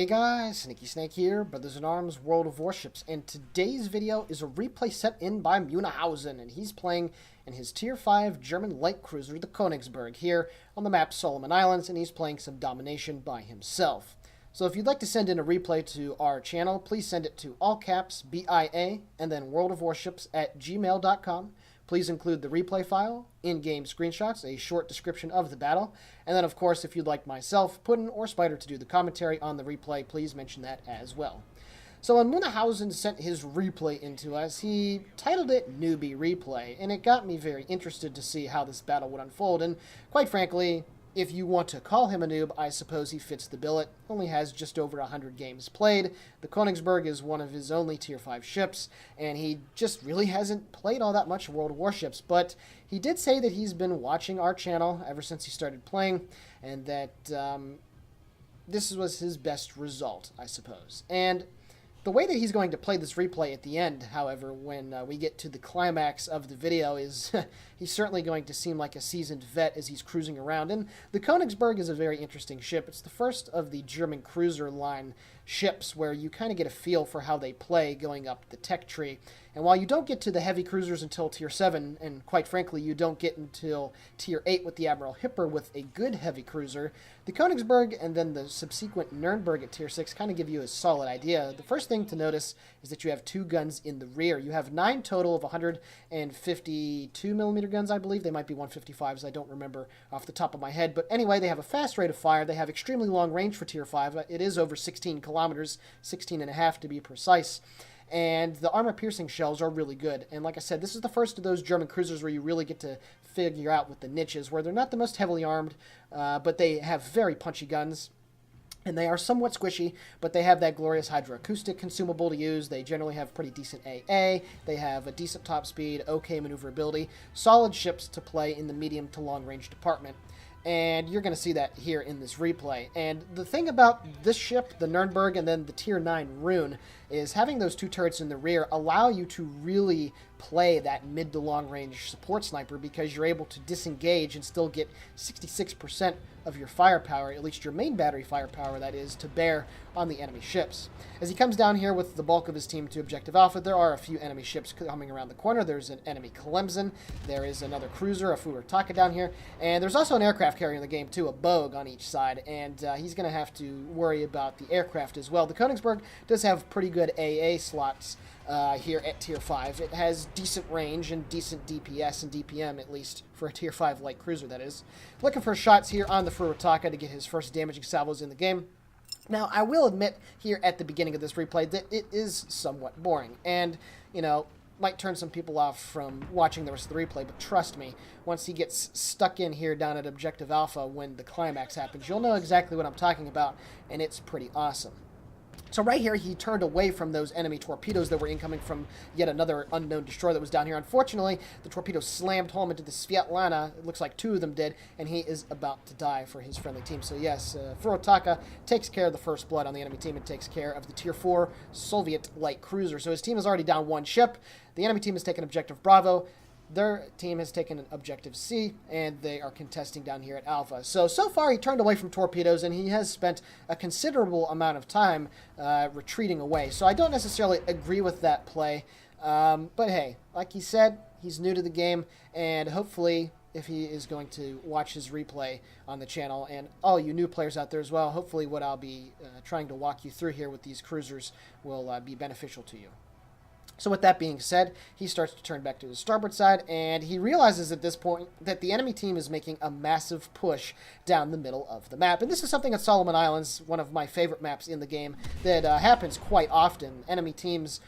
Hey guys, TheSneakySnake here, Brothers in Arms, World of Warships, and today's video is a replay set in by Munihausen, and he's playing in his Tier 5 German light cruiser, the Konigsberg, here on the map Soloman Islands, and he's playing some domination by himself. So if you'd like to send in a replay to our channel, please send it to all caps BIA and then worldofwarships@gmail.com. Please include the replay file, in-game screenshots, a short description of the battle, and then, of course, if you'd like myself, Puddin, or Spider to do the commentary on the replay, please mention that as well. So when Munihausen sent his replay into us, he titled it Newbie Replay, and it got me very interested to see how this battle would unfold, and quite frankly, if you want to call him a noob, I suppose he fits the billet. Only has just over 100 games played. The Königsberg is one of his only Tier 5 ships, and he just really hasn't played all that much World of Warships. But he did say that he's been watching our channel ever since he started playing, and that this was his best result, I suppose. And the way that he's going to play this replay at the end, however, when we get to the climax of the video, is he's certainly going to seem like a seasoned vet as he's cruising around. And the Königsberg is a very interesting ship. It's the first of the German cruiser line ships where you kind of get a feel for how they play going up the tech tree. And while you don't get to the heavy cruisers until Tier 7, and quite frankly, you don't get until Tier 8 with the Admiral Hipper with a good heavy cruiser, the Königsberg and then the subsequent Nürnberg at Tier 6 kind of give you a solid idea. The first thing to notice is that you have 2 guns in the rear. You have 9 total of 152mm guns, I believe. They might be 155s, I don't remember off the top of my head. But anyway, they have a fast rate of fire. They have extremely long range for Tier 5. It is over 16 kilometers, 16 and a half to be precise. And the armor-piercing shells are really good. And like I said, this is the first of those German cruisers where you really get to figure out with the niches, where they're not the most heavily armed, but they have very punchy guns. And they are somewhat squishy, but they have that glorious hydroacoustic consumable to use. They generally have pretty decent AA. They have a decent top speed, okay maneuverability. Solid ships to play in the medium to long range department. And you're going to see that here in this replay. And the thing about this ship, the Nürnberg, and then the Tier 9 Rune, is having those 2 turrets in the rear allow you to really play that mid to long range support sniper, because you're able to disengage and still get 66% of your firepower, at least your main battery firepower, that is, to bear on the enemy ships. As he comes down here with the bulk of his team to Objective Alpha, there are a few enemy ships coming around the corner. There's an enemy Clemson, there is another cruiser, a Furutaka down here, and there's also an aircraft carrier in the game too, a Bogue on each side, and he's going to have to worry about the aircraft as well. The Königsberg does have pretty good AA slots here at Tier 5. It has decent range and decent DPS and DPM, at least for a Tier 5 light cruiser, that is. Looking for shots here on the Furutaka to get his first damaging salvos in the game. Now, I will admit here at the beginning of this replay that it is somewhat boring, and, you know, might turn some people off from watching the rest of the replay, but trust me, once he gets stuck in here down at Objective Alpha when the climax happens, you'll know exactly what I'm talking about, and it's pretty awesome. So right here, he turned away from those enemy torpedoes that were incoming from yet another unknown destroyer that was down here. Unfortunately, the torpedo slammed home into the Svetlana. It looks like 2 of them did, and he is about to die for his friendly team. So yes, Furutaka takes care of the first blood on the enemy team and takes care of the Tier 4 Soviet light cruiser. So his team is already down 1 ship. The enemy team has taken Objective Bravo. Their team has taken an Objective C, and they are contesting down here at Alpha. So far he turned away from torpedoes, and he has spent a considerable amount of time retreating away. So I don't necessarily agree with that play, but hey, like he said, he's new to the game, and hopefully, if he is going to watch his replay on the channel, and all you new players out there as well, hopefully what I'll be trying to walk you through here with these cruisers will be beneficial to you. So with that being said, he starts to turn back to his starboard side, and he realizes at this point that the enemy team is making a massive push down the middle of the map. And this is something at Soloman Islands, one of my favorite maps in the game, that happens quite often. Enemy teams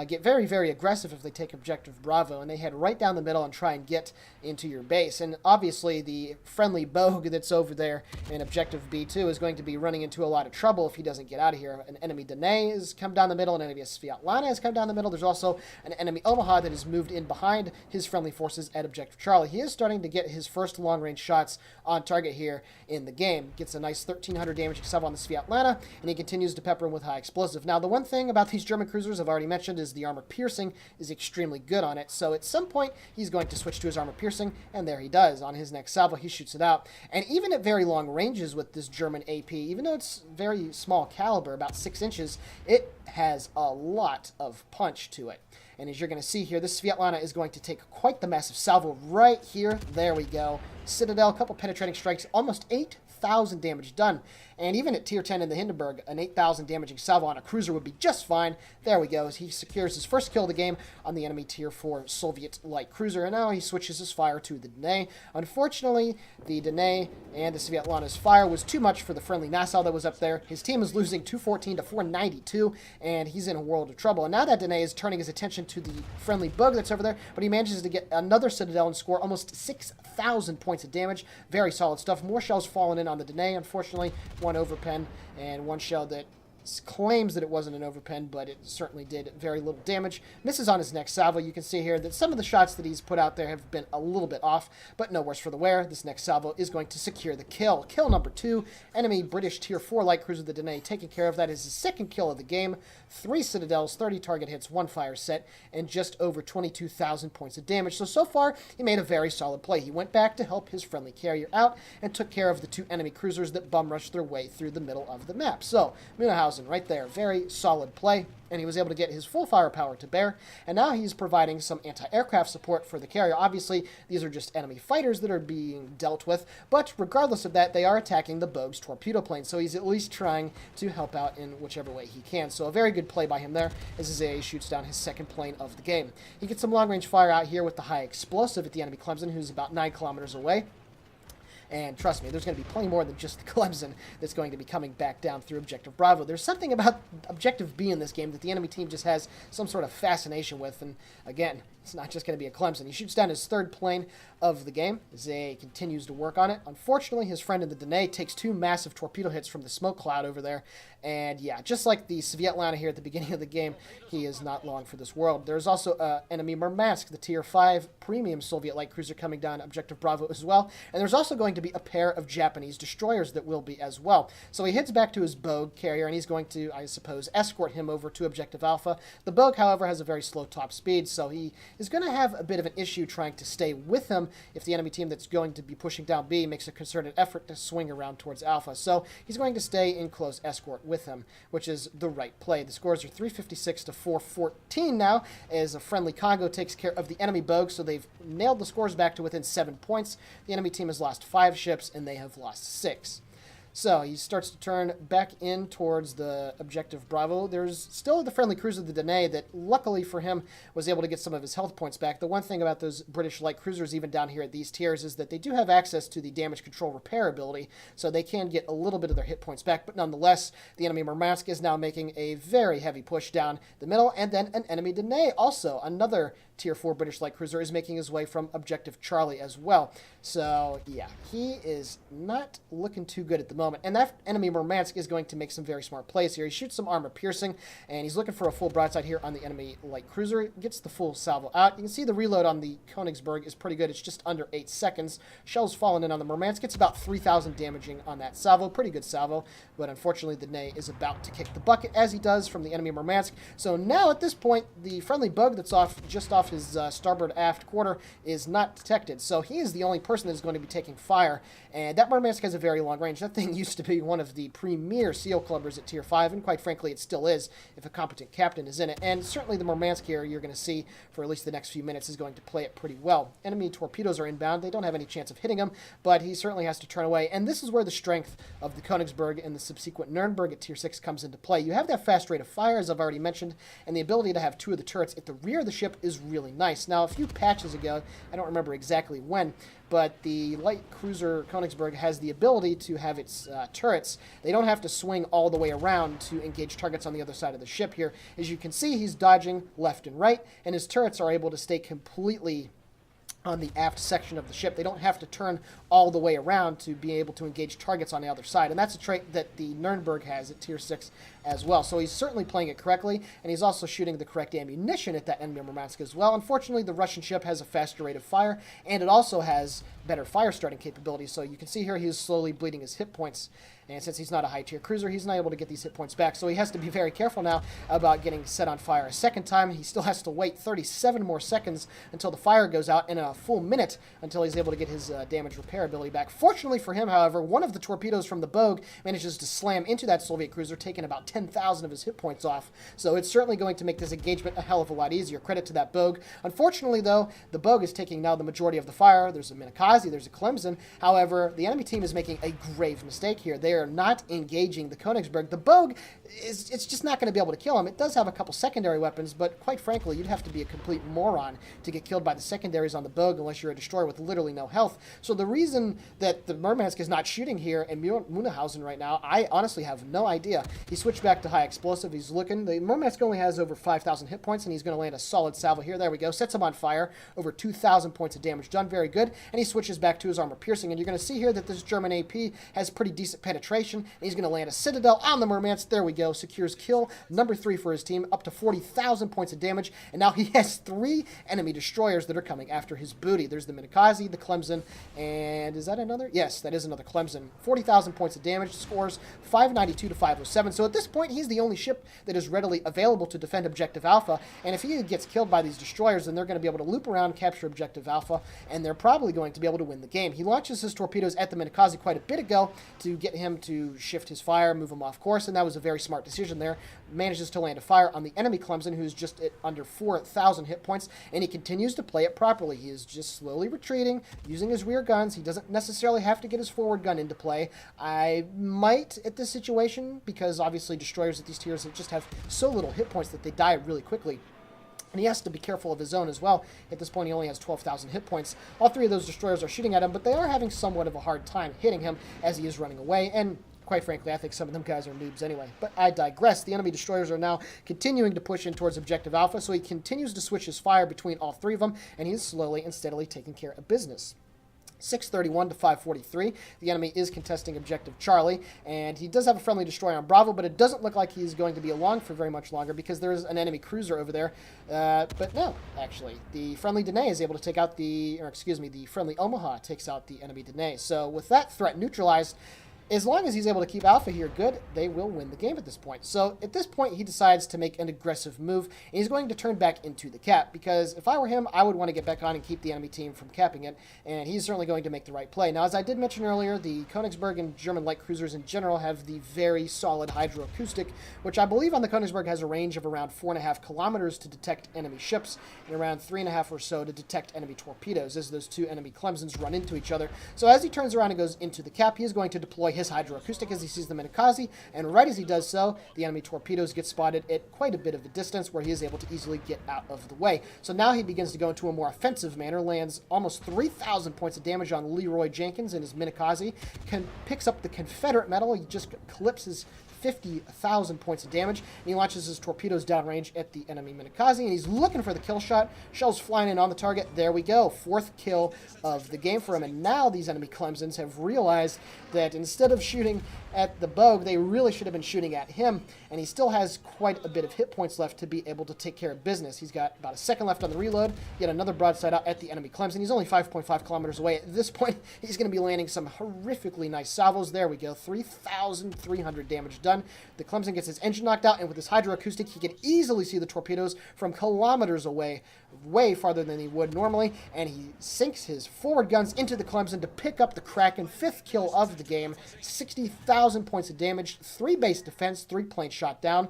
get very, very aggressive if they take Objective Bravo, and they head right down the middle and try and get into your base. And obviously, the friendly Bogue that's over there in Objective B2 is going to be running into a lot of trouble if he doesn't get out of here. An enemy Danae has come down the middle, an enemy Svetlana has come down the middle. There's also an enemy Omaha that has moved in behind his friendly forces at Objective Charlie. He is starting to get his first long-range shots on target here in the game. Gets a nice 1,300 damage sub on the Svetlana, and he continues to pepper him with high explosive. Now, the one thing about these German cruisers I've already mentioned mentioned, is the armor piercing is extremely good on it. So at some point, he's going to switch to his armor piercing, and there he does. On his next salvo, he shoots it out. And even at very long ranges with this German AP, even though it's very small caliber, about 6 inches, it has a lot of punch to it. And as you're going to see here, this Svetlana is going to take quite the massive salvo right here. There we go. Citadel, a couple penetrating strikes, almost 8,000 damage done. And even at tier 10 in the Hindenburg, an 8,000 damaging salvo on a cruiser would be just fine. There we go. He secures his first kill of the game on the enemy tier 4 Soviet light cruiser. And now he switches his fire to the Danae. Unfortunately, the Danae and the Svetlana's fire was too much for the friendly Nassau that was up there. His team is losing 214 to 492, and he's in a world of trouble. And now that Danae is turning his attention to the friendly bug that's over there, but he manages to get another Citadel and score almost 6,000 points of damage. Very solid stuff. More shells falling in on the Danae, unfortunately. One overpen and one shell that claims that it wasn't an overpen, but it certainly did very little damage. Misses on his next salvo. You can see here that some of the shots that he's put out there have been a little bit off, but no worse for the wear. This next salvo is going to secure the kill. Kill number 2, enemy British tier 4 light cruiser, the Danae, taken care of. That is his second kill of the game. 3 Citadels, 30 target hits, 1 fire set, and just over 22,000 points of damage. So far, he made a very solid play. He went back to help his friendly carrier out and took care of the 2 enemy cruisers that bum rushed their way through the middle of the map. So, Munihausen right there, very solid play, and he was able to get his full firepower to bear, and now he's providing some anti-aircraft support for the carrier. Obviously, these are just enemy fighters that are being dealt with, but regardless of that, they are attacking the Bogue's torpedo plane, so he's at least trying to help out in whichever way he can. So a very good play by him there as his AA shoots down his second plane of the game. He gets some long-range fire out here with the high explosive at the enemy Clemson, who's about 9 kilometers away. And trust me, there's going to be plenty more than just the Clemson that's going to be coming back down through Objective Bravo. There's something about Objective B in this game that the enemy team just has some sort of fascination with. And again, it's not just going to be a Clemson. He shoots down his third plane of the game. Zay continues to work on it. Unfortunately, his friend in the Danae takes 2 massive torpedo hits from the smoke cloud over there. And yeah, just like the Svetlana here at the beginning of the game, he is not long for this world. There's also enemy Murmansk, the tier 5 premium Soviet light cruiser coming down Objective Bravo as well. And there's also going to be a pair of Japanese destroyers that will be as well. So he heads back to his Bogue carrier, and he's going to, I suppose, escort him over to Objective Alpha. The Bogue, however, has a very slow top speed, so he is going to have a bit of an issue trying to stay with him if the enemy team that's going to be pushing down B makes a concerted effort to swing around towards Alpha. So he's going to stay in close escort with him, which is the right play. The scores are 356 to 414 now, as a friendly Congo takes care of the enemy Bogue, so they've nailed the scores back to within 7 points. The enemy team has lost 5 ships, and they have lost 6. So he starts to turn back in towards the Objective Bravo. There's still the friendly cruiser, the Danae, that luckily for him was able to get some of his health points back. The one thing about those British light cruisers, even down here at these tiers, is that they do have access to the damage control repair ability, so they can get a little bit of their hit points back. But nonetheless, the enemy Murmansk is now making a very heavy push down the middle, and then an enemy Danae, also another tier 4 British light cruiser, is making his way from Objective Charlie as well. So yeah, he is not looking too good at the moment. And that enemy Murmansk is going to make some very smart plays here. He shoots some armor piercing, and he's looking for a full broadside here on the enemy light cruiser. Gets the full salvo out. You can see the reload on the Konigsberg is pretty good. It's just under 8 seconds. Shells falling in on the Murmansk. Gets about 3,000 damaging on that salvo. Pretty good salvo, but unfortunately the Danae is about to kick the bucket, as he does from the enemy Murmansk. So now at this point, the friendly Bug that's just off his starboard aft quarter is not detected. So he is the only person that is going to be taking fire, and that Murmansk has a very long range. That thing used to be one of the premier SEAL clubbers at Tier 5, and quite frankly, it still is if a competent captain is in it. And certainly the Murmansk here, you're going to see for at least the next few minutes, is going to play it pretty well. Enemy torpedoes are inbound. They don't have any chance of hitting him, but he certainly has to turn away. And this is where the strength of the Königsberg and the subsequent Nuremberg at Tier 6 comes into play. You have that fast rate of fire, as I've already mentioned, and the ability to have 2 of the turrets at the rear of the ship is really nice. Now, a few patches ago, I don't remember exactly when, but the light cruiser Königsberg has the ability to have its turrets. They don't have to swing all the way around to engage targets on the other side of the ship here. As you can see, he's dodging left and right, and his turrets are able to stay completely on the aft section of the ship. They don't have to turn all the way around to be able to engage targets on the other side. And that's a trait that the Nuremberg has at Tier 6 as well. So he's certainly playing it correctly, and he's also shooting the correct ammunition at that enemy Murmansk as well. Unfortunately, the Russian ship has a faster rate of fire, and it also has better fire starting capability. So you can see here he is slowly bleeding his hit points. And since he's not a high-tier cruiser, he's not able to get these hit points back. So he has to be very careful now about getting set on fire a second time. He still has to wait 37 more seconds until the fire goes out, and a full minute until he's able to get his damage repair ability back. Fortunately for him, however, one of the torpedoes from the Bogue manages to slam into that Soviet cruiser, taking about 10,000 of his hit points off. So it's certainly going to make this engagement a hell of a lot easier. Credit to that Bogue. Unfortunately, though, the Bogue is taking now the majority of the fire. There's a Minikazi, there's a Clemson. However, the enemy team is making a grave mistake here. They are not engaging the Konigsberg. The Bogue, it's just not going to be able to kill him. It does have a couple secondary weapons, but quite frankly, you'd have to be a complete moron to get killed by the secondaries on the Bogue unless you're a destroyer with literally no health. So the reason that the Murmansk is not shooting here in Munihausen right now, I honestly have no idea. He switched back to high explosive. He's looking. The Murmansk only has over 5,000 hit points, and he's going to land a solid salvo here. There we go. Sets him on fire. Over 2,000 points of damage done. Very good. And he switches back to his armor piercing, and you're going to see here that this German AP has pretty decent penetration. He's going to land a Citadel on the Murmansk. There we go. Secures kill number 3 for his team, up to 40,000 points of damage. And now he has 3 enemy destroyers that are coming after his booty. There's the Minikazi, the Clemson, and is that another? Yes, that is another Clemson. 40,000 points of damage, scores 592 to 507. So at this point, he's the only ship that is readily available to defend Objective Alpha. And if he gets killed by these destroyers, then they're going to be able to loop around, capture Objective Alpha, and they're probably going to be able to win the game. He launches his torpedoes at the Minikazi quite a bit ago to get him to shift his fire, move him off course, and that was a very smart decision there. Manages to land a fire on the enemy Clemson, who's just at under 4,000 hit points, and he continues to play it properly. He is just slowly retreating, using his rear guns. He doesn't necessarily have to get his forward gun into play. I might at this situation, because obviously destroyers at these tiers just have so little hit points that they die really quickly. And he has to be careful of his own as well. At this point, he only has 12,000 hit points. All 3 of those destroyers are shooting at him, but they are having somewhat of a hard time hitting him as he is running away. And quite frankly, I think some of them guys are noobs anyway. But I digress. The enemy destroyers are now continuing to push in towards Objective Alpha, so he continues to switch his fire between all 3 of them, and he's slowly and steadily taking care of business. 631 to 543. The enemy is contesting Objective Charlie, and he does have a friendly destroyer on Bravo, but it doesn't look like he's going to be along for very much longer because there is an enemy cruiser over there. But no, actually, the friendly Danae is able to take out the friendly Omaha takes out the enemy Danae. So with that threat neutralized, as long as he's able to keep Alpha here good, they will win the game at this point. So at this point, he decides to make an aggressive move, and he's going to turn back into the cap, because if I were him, I would want to get back on and keep the enemy team from capping it, and he's certainly going to make the right play. Now, as I did mention earlier, the Königsberg and German light cruisers in general have the very solid hydroacoustic, which I believe on the Königsberg has a range of around 4.5 kilometers to detect enemy ships, and around 3.5 or so to detect enemy torpedoes, as those 2 enemy Clemsons run into each other. So as he turns around and goes into the cap, he is going to deploy his hydroacoustic as he sees the Minikazi, and right as he does so, the enemy torpedoes get spotted at quite a bit of a distance where he is able to easily get out of the way. So now he begins to go into a more offensive manner, lands almost 3,000 points of damage on Leroy Jenkins and his Minikazi, picks up the Confederate medal. He just clips his 50,000 points of damage, and he launches his torpedoes downrange at the enemy Minikazi, and he's looking for the kill shot. Shells flying in on the target. There we go. 4th kill of the game for him, and now these enemy Clemsons have realized that instead of shooting at the Bogue, they really should have been shooting at him, and he still has quite a bit of hit points left to be able to take care of business. He's got about a second left on the reload, yet another broadside out at the enemy Clemson. He's only 5.5 kilometers away. At this point, he's going to be landing some horrifically nice salvos. There we go. 3,300 damage done. The Clemson gets his engine knocked out, and with his hydroacoustic, he can easily see the torpedoes from kilometers away, way farther than he would normally, and he sinks his forward guns into the Clemson to pick up the Kraken. 5th kill of the game. 60,000 points of damage, 3 base defense, 3 planes shot down.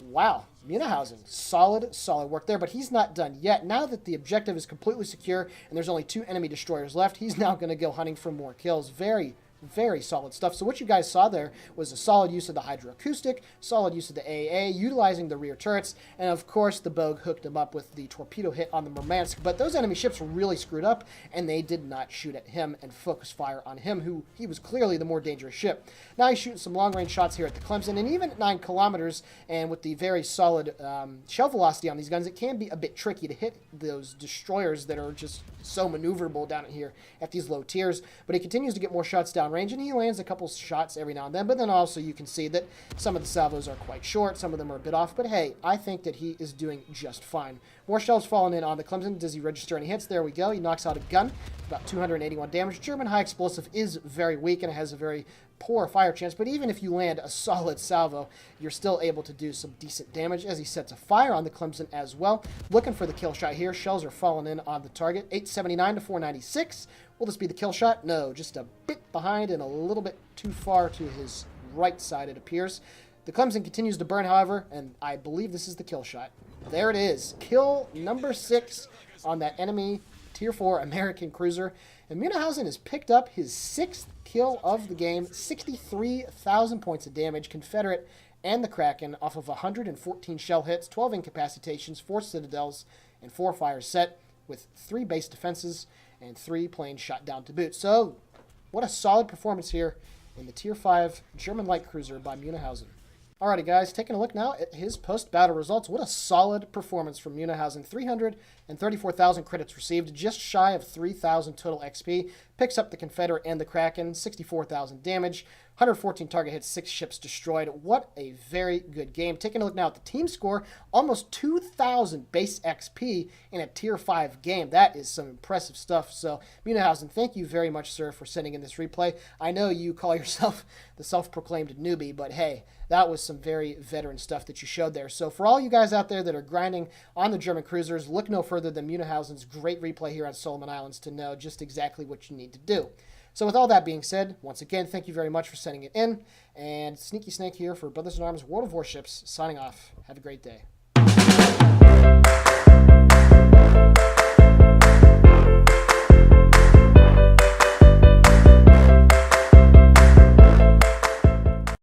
Wow, Munihausen, solid work there, but he's not done yet. Now that the objective is completely secure and there's only 2 enemy destroyers left, he's now going to go hunting for more kills. Very solid stuff. So what you guys saw there was a solid use of the hydroacoustic, solid use of the AA, utilizing the rear turrets, and of course the Bogue hooked him up with the torpedo hit on the Murmansk. But those enemy ships were really screwed up, and they did not shoot at him and focus fire on him, who he was clearly the more dangerous ship. Now he's shooting some long-range shots here at the Clemson, and even at 9 kilometers, and with the very solid shell velocity on these guns, it can be a bit tricky to hit those destroyers that are just so maneuverable down here at these low tiers. But he continues to get more shots down downrange, and he lands a couple shots every now and then, but then also you can see that some of the salvos are quite short, some of them are a bit off, but hey, I think that he is doing just fine. More shells falling in on the Clemson. Does he register any hits? There we go. He knocks out a gun, about 281 damage. German high explosive is very weak, and it has a very poor fire chance, but even if you land a solid salvo, you're still able to do some decent damage as he sets a fire on the Clemson as well. Looking for the kill shot here. Shells are falling in on the target. 879 to 496. Will this be the kill shot? No, just a bit behind and a little bit too far to his right side, it appears. The Clemson continues to burn, however, and I believe this is the kill shot. There it is. Kill number 6 on that enemy Tier 4 American cruiser. And Munihausen has picked up his 6th kill of the game, 63,000 points of damage, Confederate and the Kraken, off of 114 shell hits, 12 incapacitations, 4 citadels, and 4 fires set, with 3 base defenses and 3 planes shot down to boot. So, what a solid performance here in the Tier 5 German light cruiser by Munihausen. Alrighty guys, taking a look now at his post-battle results. What a solid performance from Munihausen. 334,000 credits received, just shy of 3,000 total XP. Picks up the Confederate and the Kraken, 64,000 damage, 114 target hits, 6 ships destroyed. What a very good game. Taking a look now at the team score, almost 2,000 base XP in a Tier 5 game. That is some impressive stuff. So, Munihausen, thank you very much, sir, for sending in this replay. I know you call yourself the self-proclaimed newbie, but hey, that was some very veteran stuff that you showed there. So for all you guys out there that are grinding on the German cruisers, look no further than Munihausen's great replay here on Soloman Islands to know just exactly what you need to do. So with all that being said, once again, thank you very much for sending it in. And Sneaky Snake here for Brothers in Arms World of Warships, signing off. Have a great day.